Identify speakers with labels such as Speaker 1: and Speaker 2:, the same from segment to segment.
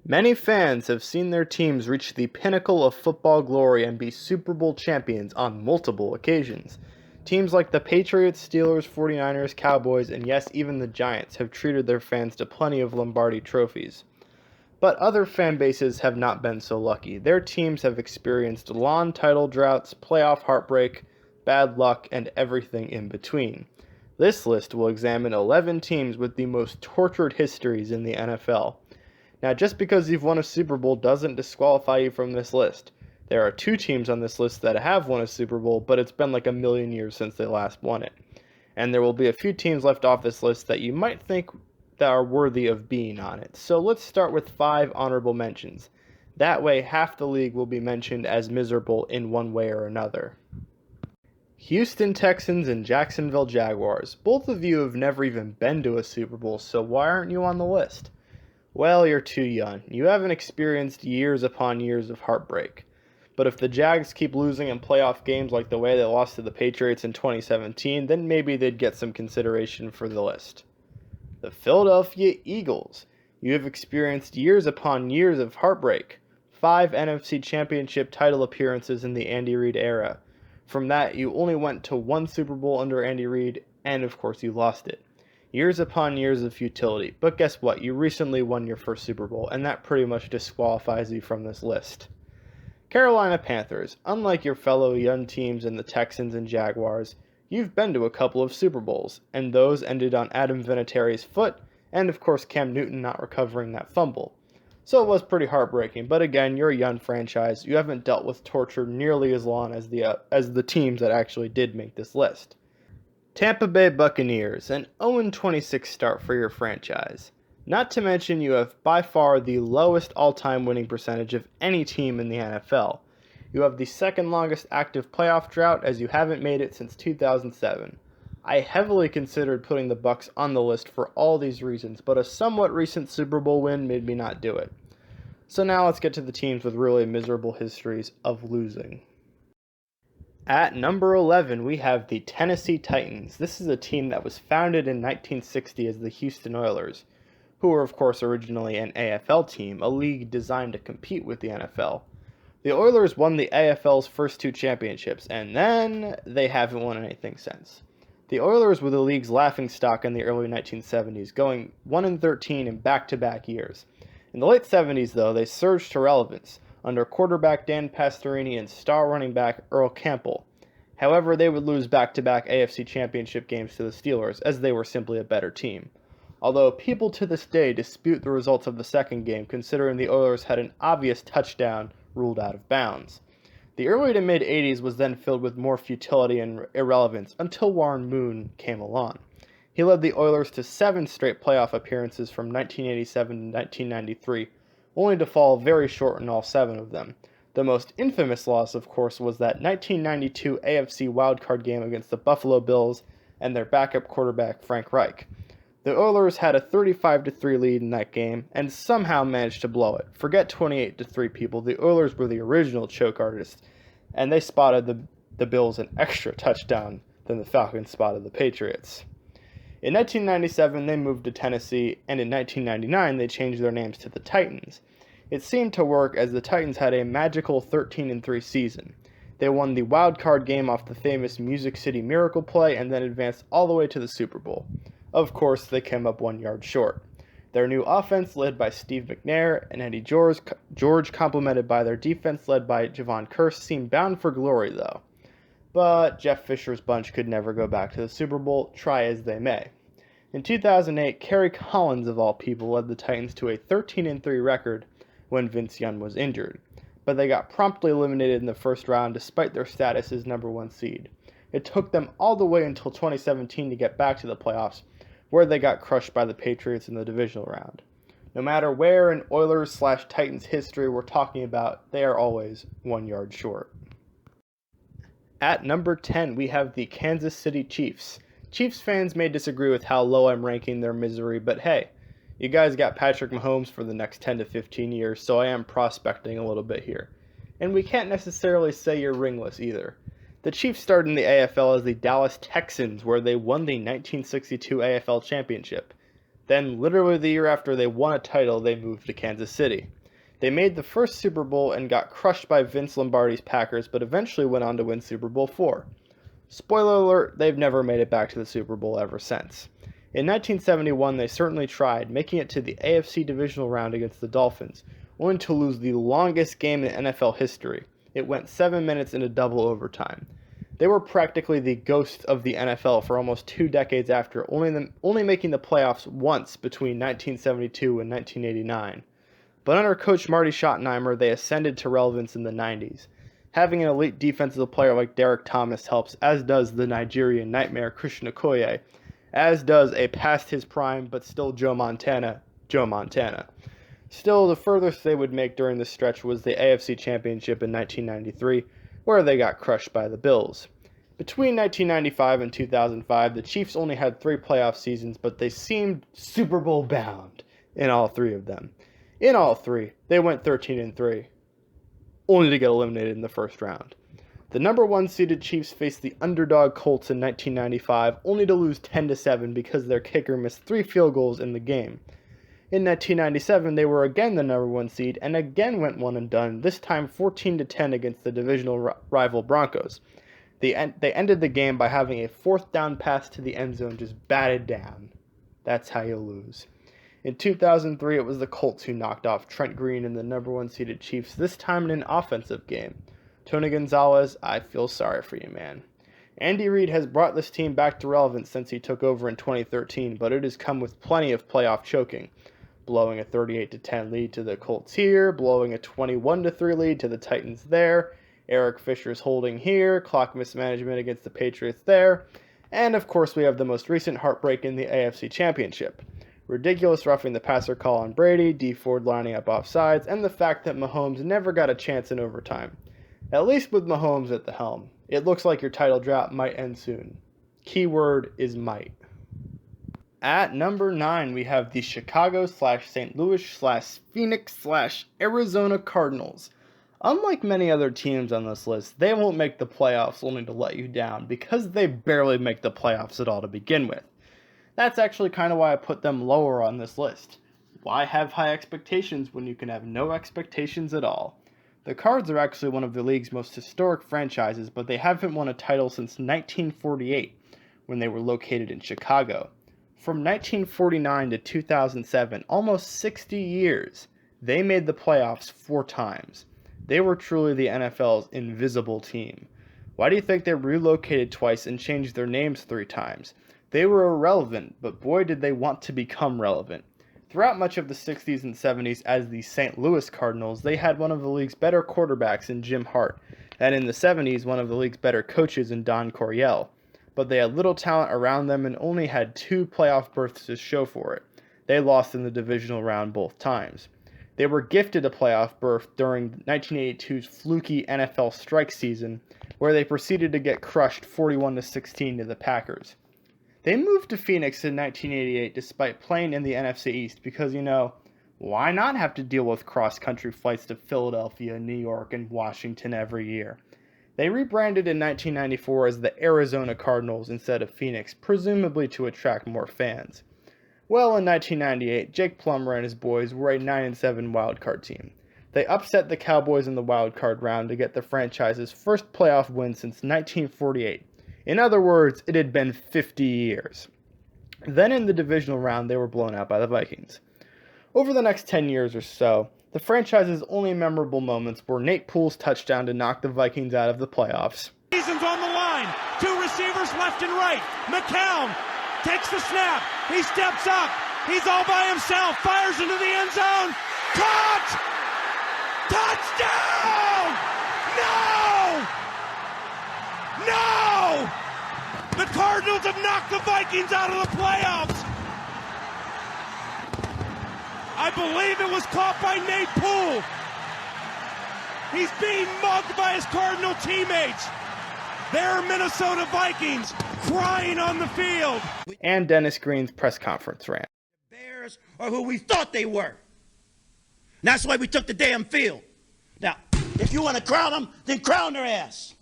Speaker 1: Many fans have seen their teams reach the pinnacle of football glory and be Super Bowl champions on multiple occasions. Teams like the Patriots, Steelers, 49ers, Cowboys, and yes, even the Giants have treated their fans to plenty of Lombardi trophies. But other fan bases have not been so lucky. Their teams have experienced long title droughts, playoff heartbreak, bad luck, and everything in between. This list will examine 11 teams with the most tortured histories in the NFL. Now, just because you've won a Super Bowl doesn't disqualify you from this list. There are 2 teams on this list that have won a Super Bowl, but it's been like a million years since they last won it. And there will be a few teams left off this list that you might think that are worthy of being on it. So let's start with 5 honorable mentions. That way, half the league will be mentioned as miserable in one way or another. Houston Texans and Jacksonville Jaguars. Both of you have never even been to a Super Bowl, so why aren't you on the list? Well, you're too young. You haven't experienced years upon years of heartbreak. But if the Jags keep losing in playoff games like the way they lost to the Patriots in 2017, then maybe they'd get some consideration for the list. The Philadelphia Eagles. You have experienced years upon years of heartbreak. 5 NFC Championship title appearances in the Andy Reid era. From that, you only went to 1 Super Bowl under Andy Reid, and of course you lost it. Years upon years of futility, but guess what? You recently won your first Super Bowl, and that pretty much disqualifies you from this list. Carolina Panthers. Unlike your fellow young teams in the Texans and Jaguars, you've been to a couple of Super Bowls, and those ended on Adam Vinatieri's foot, and of course Cam Newton not recovering that fumble. So it was pretty heartbreaking, but again, you're a young franchise. You haven't dealt with torture nearly as long as the teams that actually did make this list. Tampa Bay Buccaneers, an 0-26 start for your franchise. Not to mention you have by far the lowest all-time winning percentage of any team in the NFL. You have the second longest active playoff drought as you haven't made it since 2007. I heavily considered putting the Bucs on the list for all these reasons, but a somewhat recent Super Bowl win made me not do it. So now let's get to the teams with really miserable histories of losing. At number 11, we have the Tennessee Titans. This is a team that was founded in 1960 as the Houston Oilers, who were of course originally an AFL team, a league designed to compete with the NFL. The Oilers won the AFL's first 2 championships, and then they haven't won anything since. The Oilers were the league's laughingstock in the early 1970s, going 1-13 in back-to-back years. In the late 70s, though, they surged to relevance under quarterback Dan Pastorini and star running back Earl Campbell. However, they would lose back-to-back AFC Championship games to the Steelers, as they were simply a better team. Although people to this day dispute the results of the second game, considering the Oilers had an obvious touchdown ruled out of bounds. The early to mid-'80s was then filled with more futility and irrelevance until Warren Moon came along. He led the Oilers to 7 straight playoff appearances from 1987 to 1993, only to fall very short in all 7 of them. The most infamous loss, of course, was that 1992 AFC wildcard game against the Buffalo Bills and their backup quarterback Frank Reich. The Oilers had a 35-3 lead in that game and somehow managed to blow it. Forget 28-3 people, the Oilers were the original choke artists, and they spotted the Bills an extra touchdown than the Falcons spotted the Patriots. In 1997, they moved to Tennessee, and in 1999, they changed their names to the Titans. It seemed to work as the Titans had a magical 13-3 season. They won the wild card game off the famous Music City Miracle play and then advanced all the way to the Super Bowl. Of course, they came up 1 yard short. Their new offense, led by Steve McNair and Eddie George, complemented by their defense, led by Javon Kearse, seemed bound for glory, though. But Jeff Fisher's bunch could never go back to the Super Bowl, try as they may. In 2008, Kerry Collins, of all people, led the Titans to a 13-3 record when Vince Young was injured, but they got promptly eliminated in the first round despite their status as number 1 seed. It took them all the way until 2017 to get back to the playoffs, where they got crushed by the Patriots in the divisional round. No matter where in Oilers/Titans history we're talking about, they are always 1 yard short. At number 10, we have the Kansas City Chiefs. Chiefs fans may disagree with how low I'm ranking their misery, but hey, you guys got Patrick Mahomes for the next 10 to 15 years, so I am prospecting a little bit here. And we can't necessarily say you're ringless either. The Chiefs started in the AFL as the Dallas Texans, where they won the 1962 AFL Championship. Then, literally the year after they won a title, they moved to Kansas City. They made the first Super Bowl and got crushed by Vince Lombardi's Packers, but eventually went on to win Super Bowl IV. Spoiler alert, they've never made it back to the Super Bowl ever since. In 1971, they certainly tried, making it to the AFC divisional round against the Dolphins, only to lose the longest game in NFL history. It went 7 minutes into double overtime. They were practically the ghost of the NFL for almost 2 decades after, only making the playoffs once between 1972 and 1989. But under coach Marty Schottenheimer, they ascended to relevance in the 90s. Having an elite defensive player like Derek Thomas helps, as does the Nigerian nightmare Christian Okoye, as does a past his prime but still Joe Montana. Still, the furthest they would make during this stretch was the AFC Championship in 1993, where they got crushed by the Bills. Between 1995 and 2005, the Chiefs only had 3 playoff seasons, but they seemed Super Bowl bound in all 3 of them. In all 3, they went 13-3, only to get eliminated in the first round. The number 1 seeded Chiefs faced the underdog Colts in 1995, only to lose 10-7 because their kicker missed 3 field goals in the game. In 1997, they were again the number 1 seed and again went one and done, this time 14-10 against the divisional rival Broncos. They ended the game by having a 4th down pass to the end zone just batted down. That's how you lose. In 2003, it was the Colts who knocked off Trent Green and the number 1 seeded Chiefs, this time in an offensive game. Tony Gonzalez, I feel sorry for you, man. Andy Reid has brought this team back to relevance since he took over in 2013, but it has come with plenty of playoff choking. Blowing a 38-10 lead to the Colts here, blowing a 21-3 lead to the Titans there, Eric Fisher's holding here, clock mismanagement against the Patriots there, and of course we have the most recent heartbreak in the AFC Championship. Ridiculous roughing the passer call on Brady, Dee Ford lining up off sides, and the fact that Mahomes never got a chance in overtime. At least with Mahomes at the helm, it looks like your title drought might end soon. Keyword is might. At number 9, we have the Chicago/St. Louis/Phoenix/Arizona Cardinals. Unlike many other teams on this list, they won't make the playoffs only to let you down because they barely make the playoffs at all to begin with. That's actually kind of why I put them lower on this list. Why have high expectations when you can have no expectations at all? The Cards are actually one of the league's most historic franchises, but they haven't won a title since 1948, when they were located in Chicago. From 1949 to 2007, almost 60 years, they made the playoffs 4 times. They were truly the NFL's invisible team. Why do you think they relocated twice and changed their names 3 times? They were irrelevant, but boy did they want to become relevant. Throughout much of the 60s and 70s as the St. Louis Cardinals, they had one of the league's better quarterbacks in Jim Hart, and in the 70s, one of the league's better coaches in Don Coryell. But they had little talent around them and only had 2 playoff berths to show for it. They lost in the divisional round both times. They were gifted a playoff berth during 1982's fluky NFL strike season, where they proceeded to get crushed 41-16 to the Packers. They moved to Phoenix in 1988 despite playing in the NFC East because, why not have to deal with cross-country flights to Philadelphia, New York, and Washington every year? They rebranded in 1994 as the Arizona Cardinals instead of Phoenix, presumably to attract more fans. Well, in 1998, Jake Plummer and his boys were a 9-7 wildcard team. They upset the Cowboys in the wildcard round to get the franchise's first playoff win since 1948. In other words, it had been 50 years. Then in the divisional round, they were blown out by the Vikings. Over the next 10 years or so, the franchise's only memorable moments were Nate Poole's touchdown to knock the Vikings out of the playoffs.
Speaker 2: Season's on the line. 2 receivers left and right. McCown takes the snap. He steps up. He's all by himself. Fires into the end zone. Caught! Touchdown! No! No! The Cardinals have knocked the Vikings out of the playoffs. I believe it was caught by Nate Poole. He's being mugged by his Cardinal teammates. They're Minnesota Vikings crying on the field.
Speaker 1: And Dennis Green's press conference rant.
Speaker 3: The Bears are who we thought they were. And that's why we took the damn field. Now, if you want to crown them, then crown their ass.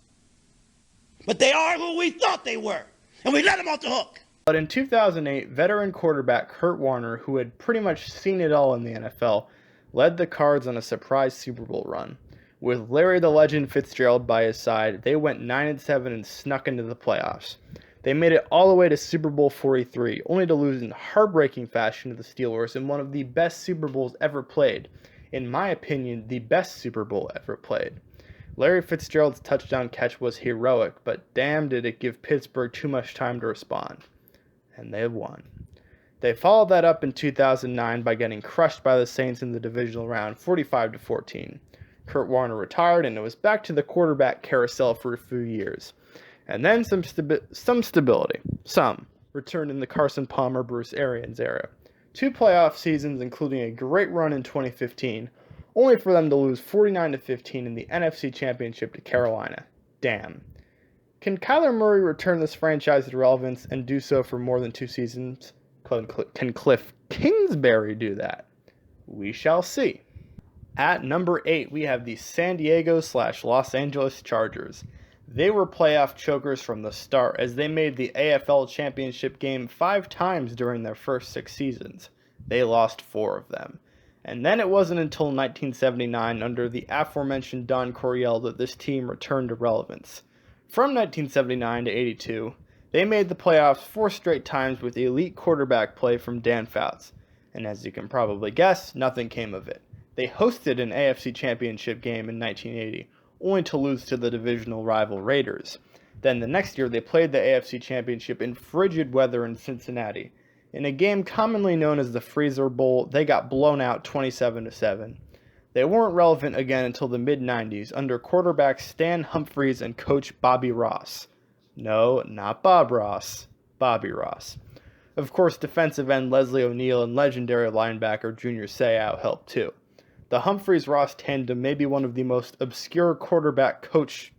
Speaker 3: But they are who we thought they were, and we let them off the hook.
Speaker 1: But in 2008, veteran quarterback Kurt Warner, who had pretty much seen it all in the NFL, led the Cards on a surprise Super Bowl run. With Larry the Legend Fitzgerald by his side, they went 9-7 and snuck into the playoffs. They made it all the way to Super Bowl 43, only to lose in heartbreaking fashion to the Steelers in one of the best Super Bowls ever played. In my opinion, the best Super Bowl ever played. Larry Fitzgerald's touchdown catch was heroic, but damn did it give Pittsburgh too much time to respond. And they won. They followed that up in 2009 by getting crushed by the Saints in the divisional round 45-14. Kurt Warner retired, and it was back to the quarterback carousel for a few years. And then some stability. Some returned in the Carson Palmer, Bruce Arians era. 2 playoff seasons, including a great run in 2015, only for them to lose 49-15 in the NFC Championship to Carolina. Damn. Can Kyler Murray return this franchise to relevance and do so for more than 2 seasons? Can Cliff Kingsbury do that? We shall see. At number 8, we have the San Diego/Los Angeles Chargers. They were playoff chokers from the start as they made the AFL Championship game 5 times during their first 6 seasons. They lost 4 of them. And then it wasn't until 1979 under the aforementioned Don Coryell that this team returned to relevance. From 1979 to 82, they made the playoffs 4 straight times with elite quarterback play from Dan Fouts. And as you can probably guess, nothing came of it. They hosted an AFC Championship game in 1980, only to lose to the divisional rival Raiders. Then the next year they played the AFC Championship in frigid weather in Cincinnati. In a game commonly known as the Freezer Bowl, they got blown out 27-7. They weren't relevant again until the mid-90s under quarterbacks Stan Humphries and coach Bobby Ross. No, not Bob Ross. Bobby Ross. Of course, defensive end Leslie O'Neal and legendary linebacker Junior Seau helped too. The Humphries-Ross tandem may be one of the most obscure quarterback-coach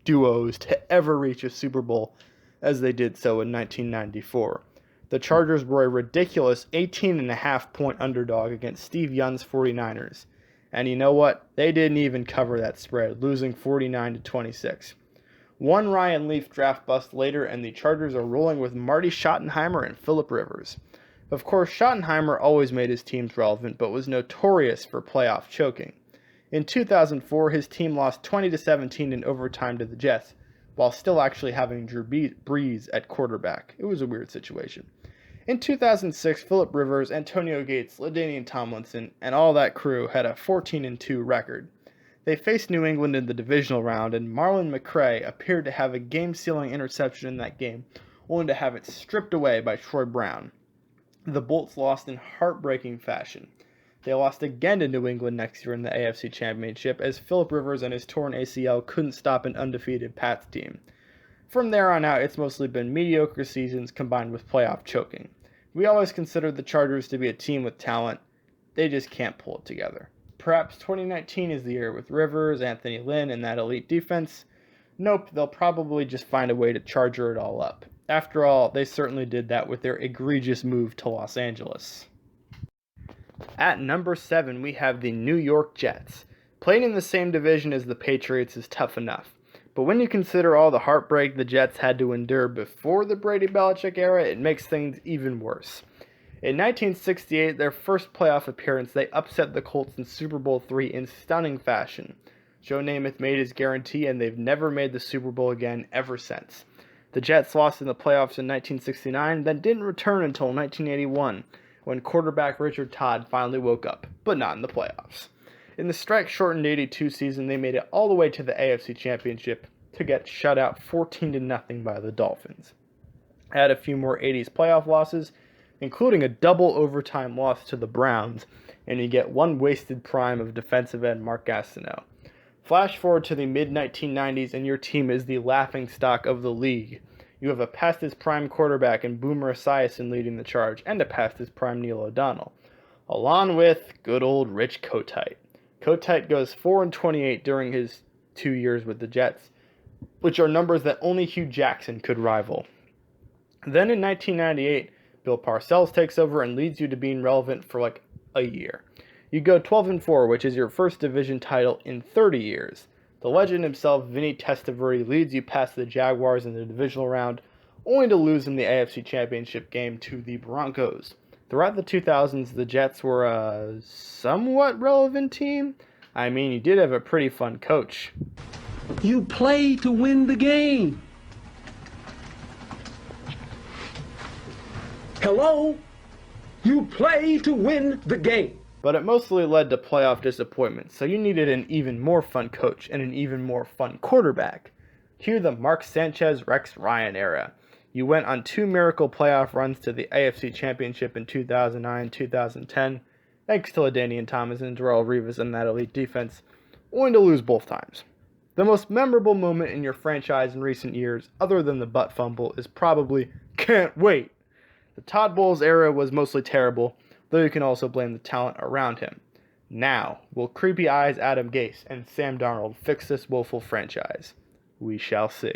Speaker 1: duos to ever reach a Super Bowl, as they did so in 1994. The Chargers were a ridiculous 18.5-point underdog against Steve Young's 49ers. And you know what? They didn't even cover that spread, losing 49-26. One Ryan Leaf draft bust later, and the Chargers are rolling with Marty Schottenheimer and Phillip Rivers. Of course, Schottenheimer always made his teams relevant, but was notorious for playoff choking. In 2004, his team lost 20-17 in overtime to the Jets, while still actually having Drew Brees at quarterback. It was a weird situation. In 2006, Phillip Rivers, Antonio Gates, LaDainian Tomlinson, and all that crew had a 14-2 record. They faced New England in the divisional round, and Marlon McRae appeared to have a game-sealing interception in that game, only to have it stripped away by Troy Brown. The Bolts lost in heartbreaking fashion. They lost again to New England next year in the AFC Championship as Phillip Rivers and his torn ACL couldn't stop an undefeated Pats team. From there on out, it's mostly been mediocre seasons combined with playoff choking. We always considered the Chargers to be a team with talent. They just can't pull it together. Perhaps 2019 is the year with Rivers, Anthony Lynn, and that elite defense. Nope, they'll probably just find a way to charger it all up. After all, they certainly did that with their egregious move to Los Angeles. At number 7, we have the New York Jets. Playing in the same division as the Patriots is tough enough. But when you consider all the heartbreak the Jets had to endure before the Brady-Belichick era, it makes things even worse. In 1968, their first playoff appearance, they upset the Colts in Super Bowl III in stunning fashion. Joe Namath made his guarantee, and they've never made the Super Bowl again ever since. The Jets lost in the playoffs in 1969, then didn't return until 1981, when quarterback Richard Todd finally woke up, but not in the playoffs. In the strike-shortened 82 season, they made it all the way to the AFC Championship to get shut out 14-0 by the Dolphins. Add a few more 80s playoff losses, including a double overtime loss to the Browns, and you get one wasted prime of defensive end Mark Gastineau. Flash forward to the mid-1990s and your team is the laughingstock of the league. You have a past his prime quarterback in Boomer Esiason leading the charge, and a past his prime Neil O'Donnell, along with good old Rich Kotite. Kotite goes 4-28 during his 2 years with the Jets, which are numbers that only Hugh Jackson could rival. Then in 1998, Bill Parcells takes over and leads you to being relevant for like a year. You go 12-4, which is your first division title in 30 years. The legend himself, Vinny Testaverde, leads you past the Jaguars in the divisional round, only to lose in the AFC Championship game to the Broncos. Throughout the 2000s, the Jets were a somewhat relevant team. I mean, you did have a pretty fun coach.
Speaker 4: You play to win the game. Hello? You play to win the game.
Speaker 1: But it mostly led to playoff disappointment, so you needed an even more fun coach and an even more fun quarterback. Cue the Mark Sanchez, Rex Ryan era. You went on 2 miracle playoff runs to the AFC Championship in 2009-2010, thanks to LaDainian Thomas and Darrelle Revis and that elite defense, only to lose both times. The most memorable moment in your franchise in recent years, other than the butt fumble, is probably can't wait. The Todd Bowles era was mostly terrible, though you can also blame the talent around him. Now, will Creepy Eyes Adam Gase and Sam Darnold fix this woeful franchise? We shall see.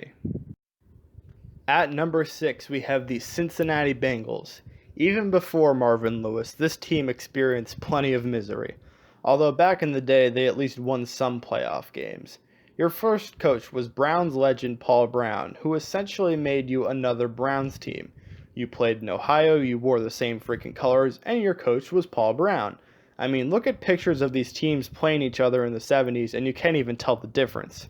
Speaker 1: At number 6, we have the Cincinnati Bengals. Even before Marvin Lewis, this team experienced plenty of misery, although back in the day they at least won some playoff games. Your first coach was Browns legend Paul Brown, who essentially made you another Browns team. You played in Ohio, you wore the same freaking colors, and your coach was Paul Brown. I mean, look at pictures of these teams playing each other in the 70s, and you can't even tell the difference.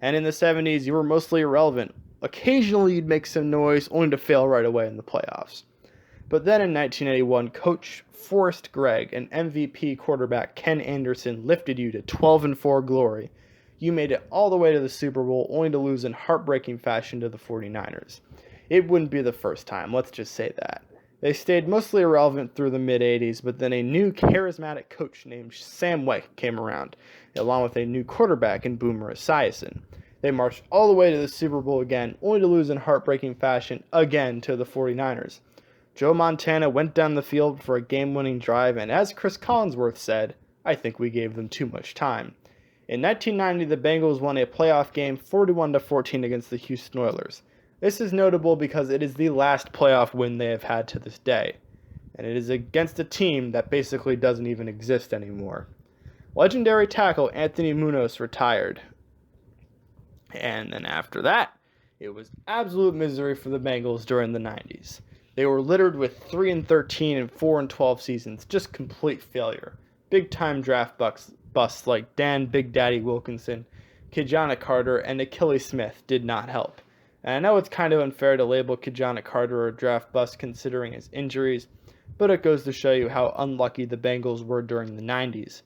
Speaker 1: And in the 70s, you were mostly irrelevant. Occasionally, you'd make some noise, only to fail right away in the playoffs. But then in 1981, Coach Forrest Gregg and MVP quarterback Ken Anderson lifted you to 12-4 glory. You made it all the way to the Super Bowl, only to lose in heartbreaking fashion to the 49ers. It wouldn't be the first time, let's just say that. They stayed mostly irrelevant through the mid-80s, but then a new charismatic coach named Sam Wyke came around, along with a new quarterback in Boomer Esiason. They marched all the way to the Super Bowl again, only to lose in heartbreaking fashion again to the 49ers. Joe Montana went down the field for a game-winning drive, and as Chris Collinsworth said, I think we gave them too much time. In 1990, the Bengals won a playoff game 41-14 against the Houston Oilers. This is notable because it is the last playoff win they have had to this day, and it is against a team that basically doesn't even exist anymore. Legendary tackle Anthony Munoz retired, and then after that, it was absolute misery for the Bengals during the 90s. They were littered with 3-13 and 4-12 seasons, just complete failure. Big-time draft busts like Dan Big Daddy Wilkinson, Kijana Carter, and Achilles Smith did not help. And I know it's kind of unfair to label Kijana Carter a draft bust considering his injuries, but it goes to show you how unlucky the Bengals were during the 90s.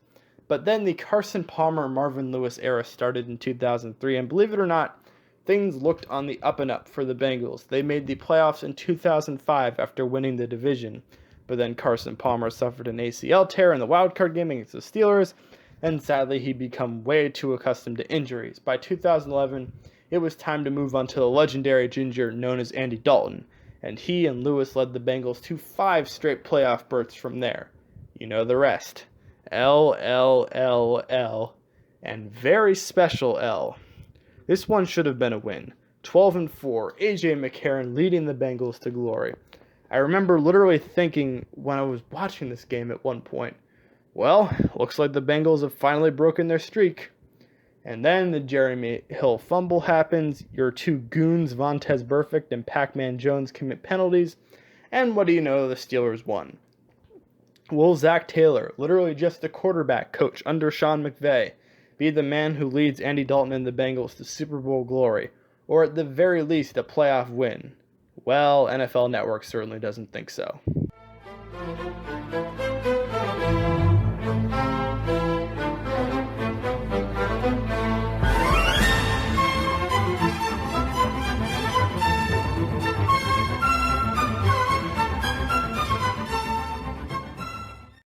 Speaker 1: But then the Carson Palmer Marvin Lewis era started in 2003, and believe it or not, things looked on the up and up for the Bengals. They made the playoffs in 2005 after winning the division, but then Carson Palmer suffered an ACL tear in the wildcard game against the Steelers, and sadly he'd become way too accustomed to injuries. By 2011, it was time to move on to the legendary ginger known as Andy Dalton, and he and Lewis led the Bengals to 5 straight playoff berths from there. You know the rest. L, L, L, L, and very special L. This one should have been a win. 12-4, A.J. McCarron leading the Bengals to glory. I remember literally thinking when I was watching this game at one point, well, looks like the Bengals have finally broken their streak. And then the Jeremy Hill fumble happens, your 2 goons, Vontaze Burfict and Pac-Man Jones, commit penalties, and what do you know, the Steelers won. Will Zach Taylor, literally just a quarterback coach under Sean McVay, be the man who leads Andy Dalton and the Bengals to Super Bowl glory, or at the very least a playoff win? Well, NFL Network certainly doesn't think so.